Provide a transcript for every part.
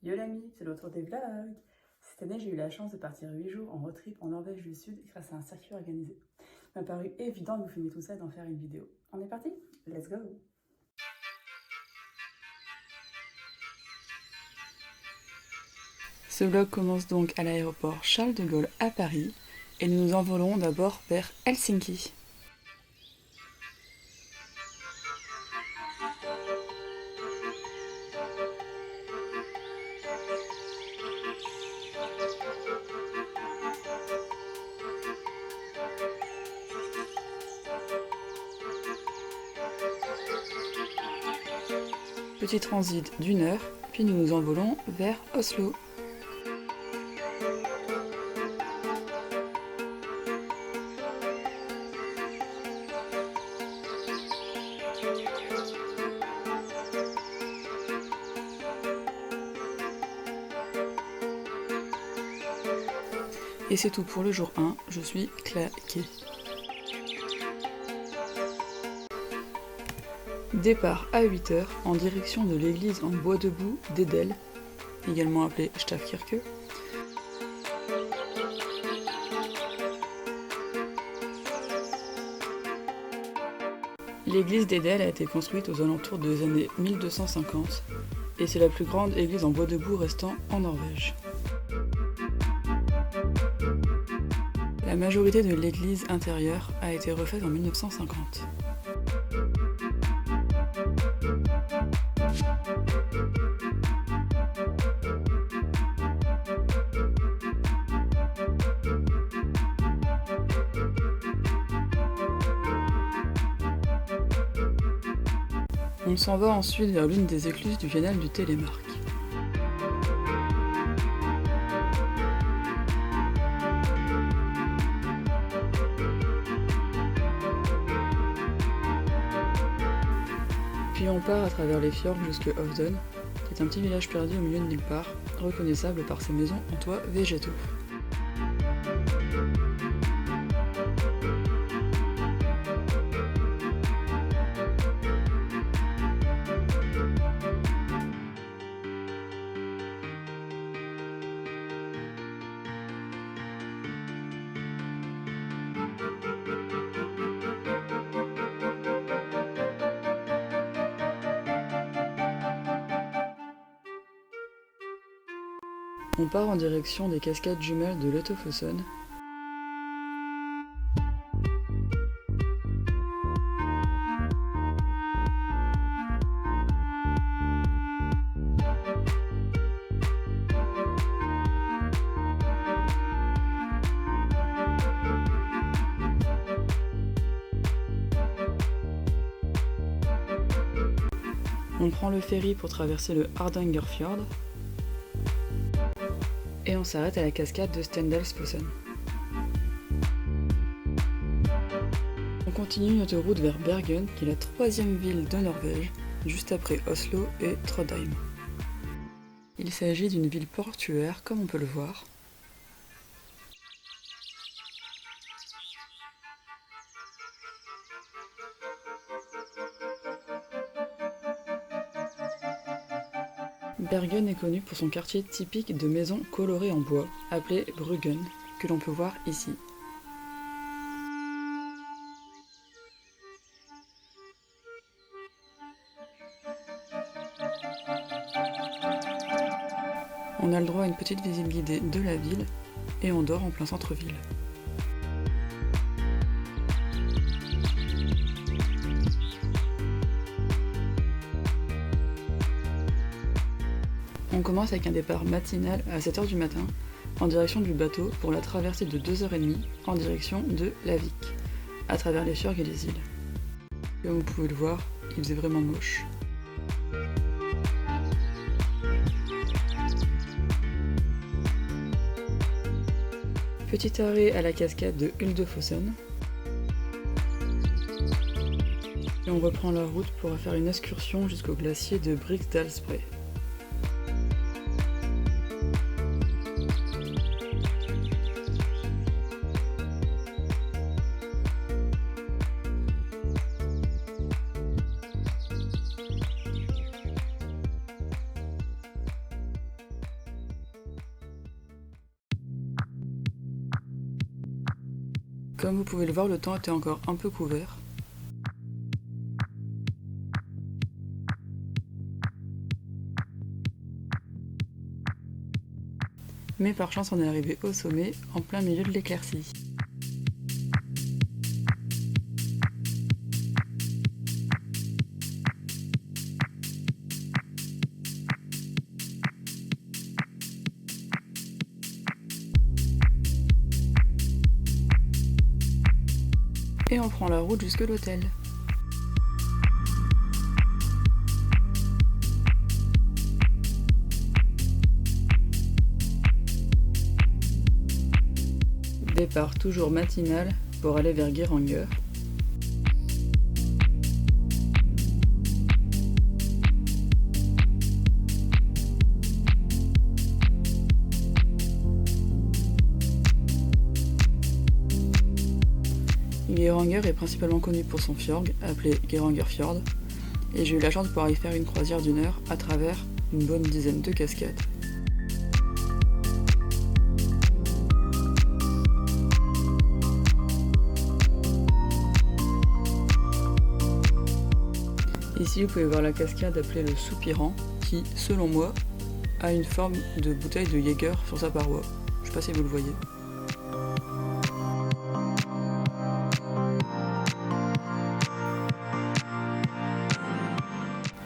Yo l'ami, c'est le retour des vlogs. Cette année, j'ai eu la chance de partir 8 jours en road trip en Norvège du Sud grâce à un circuit organisé. Il m'a paru évident de vous filmer tout ça et d'en faire une vidéo. On est parti? Let's go! Ce vlog commence donc à l'aéroport Charles de Gaulle à Paris et nous nous envolons d'abord vers Helsinki. Petit transit d'1 heure, puis nous nous envolons vers Oslo. Et c'est tout pour le jour 1, je suis claquée. Départ à 8 h en direction de l'église en bois debout d'Edel, également appelée Stavkirke. L'église d'Edel a été construite aux alentours des années 1250 et c'est la plus grande église en bois debout restant en Norvège. La majorité de l'église intérieure a été refaite en 1950. On s'en va ensuite vers l'une des écluses du canal du Télémark. Puis on part à travers les fjords jusque Hovden, qui est un petit village perdu au milieu de nulle part, reconnaissable par ses maisons en toit végétaux. On part en direction des cascades jumelles de Lottofossen. On prend le ferry pour traverser le Hardangerfjord. Et on s'arrête à la cascade de Stendalsfossen. On continue notre route vers Bergen, qui est la 3e ville de Norvège, juste après Oslo et Trondheim. Il s'agit d'une ville portuaire, comme on peut le voir. Bergen est connu pour son quartier typique de maisons colorées en bois, appelé Bruggen, que l'on peut voir ici. On a le droit à une petite visite guidée de la ville et on dort en plein centre-ville. On commence avec un départ matinal à 7 h du matin en direction du bateau pour la traversée de 2 h 30 en direction de Lavik, à travers les fjords et les îles. Comme vous pouvez le voir, il faisait vraiment moche. Petit arrêt à la cascade de Huldefossen. Et on reprend la route pour faire une excursion jusqu'au glacier de Briksdalsbre. Comme vous pouvez le voir, le temps était encore un peu couvert. Mais par chance, on est arrivé au sommet, en plein milieu de l'éclaircie. Et on prend la route jusque l'hôtel. Départ toujours matinal pour aller vers Geiranger. Geiranger est principalement connu pour son fjord, appelé Geiranger Fjord, et j'ai eu la chance de pouvoir y faire une croisière d'1 heure à travers une bonne dizaine de cascades. Ici, vous pouvez voir la cascade appelée le Soupirant, qui, selon moi, a une forme de bouteille de Jäger sur sa paroi. Je sais pas si vous le voyez.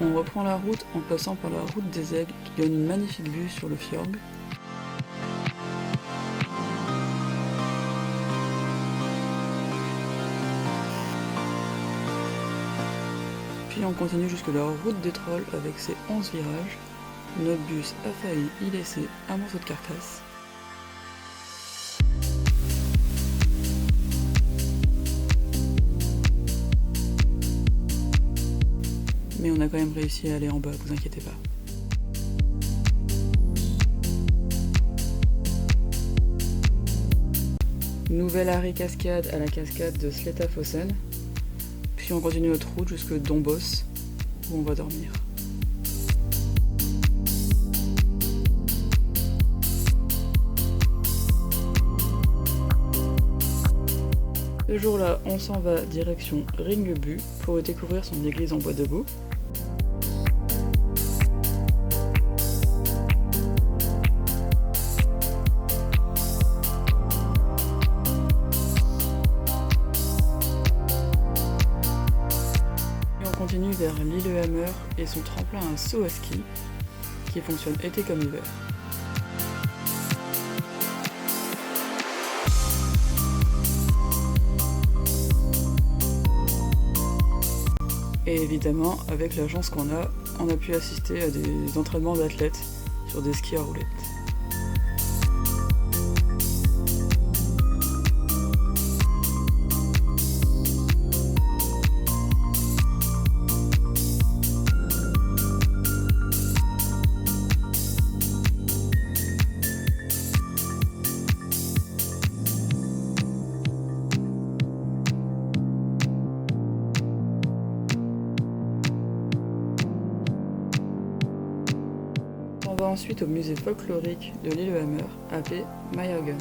On reprend la route en passant par la route des Aigles qui donne une magnifique vue sur le fjord. Puis on continue jusque la route des Trolls avec ses 11 virages. Notre bus a failli y laisser un morceau de carcasse. Mais on a quand même réussi à aller en bas, vous inquiétez pas. Nouvel arrêt cascade à la cascade de Sletafossen. Puis on continue notre route jusque Dombås, où on va dormir. Ce jour-là, on s'en va direction Ringebu pour découvrir son église en bois debout. On continue vers Lillehammer et son tremplin à saut à ski qui fonctionne été comme hiver. Et évidemment, avec la chance qu'on a, on a pu assister à des entraînements d'athlètes sur des skis à roulettes. On va ensuite au musée folklorique de Lillehammer, appelé Meyergen.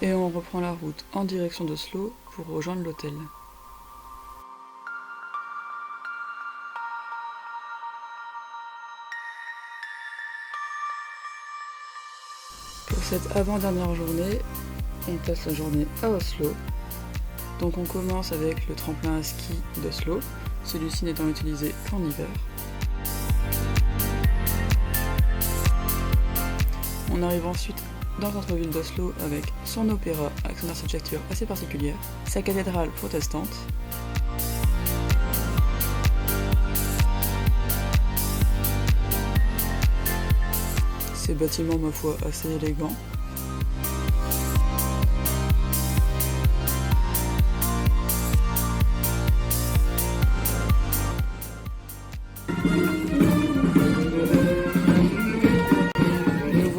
Et on reprend la route en direction d'Oslo pour rejoindre l'hôtel. Pour cette avant-dernière journée, on passe la journée à Oslo. Donc on commence avec le tremplin à ski d'Oslo, celui-ci n'étant utilisé qu'en hiver. On arrive ensuite dans le centre-ville d'Oslo avec son opéra avec son architecture assez particulière, sa cathédrale protestante, ces bâtiments, ma foi, assez élégants.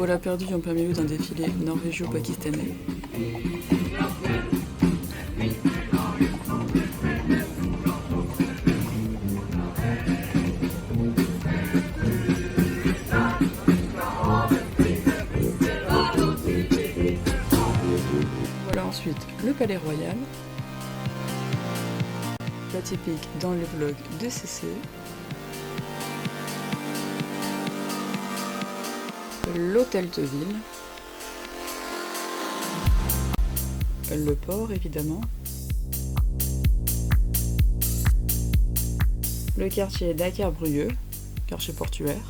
Voilà perdu en plein milieu d'un défilé norvégio-pakistanais. Voilà ensuite le Palais Royal, la typique dans le vlog de CC. L'hôtel de ville, le port évidemment, le quartier Dakar-Brugge, quartier portuaire,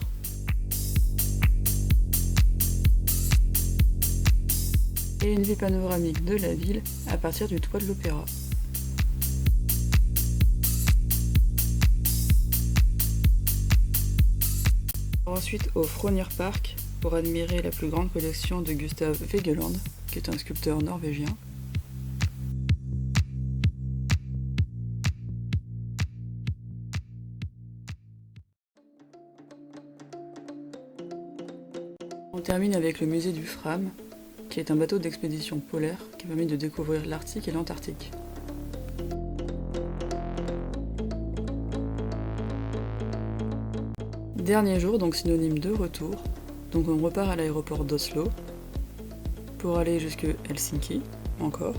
et une vue panoramique de la ville à partir du toit de l'opéra. Ensuite au Frogner Park pour admirer la plus grande collection de Gustav Vigeland, qui est un sculpteur norvégien. On termine avec le musée du Fram, qui est un bateau d'expédition polaire qui permet de découvrir l'Arctique et l'Antarctique. Dernier jour, donc synonyme de retour. Donc on repart à l'aéroport d'Oslo pour aller jusque Helsinki, encore.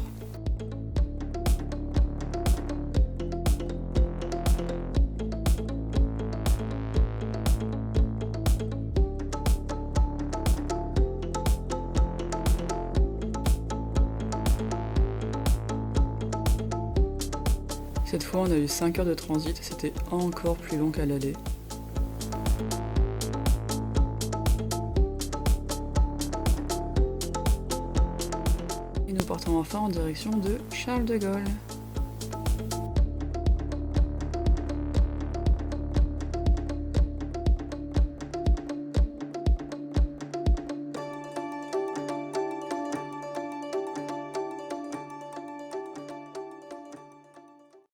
Cette fois on a eu 5 heures de transit, c'était encore plus long qu'à l'aller. Et nous partons enfin en direction de Charles de Gaulle.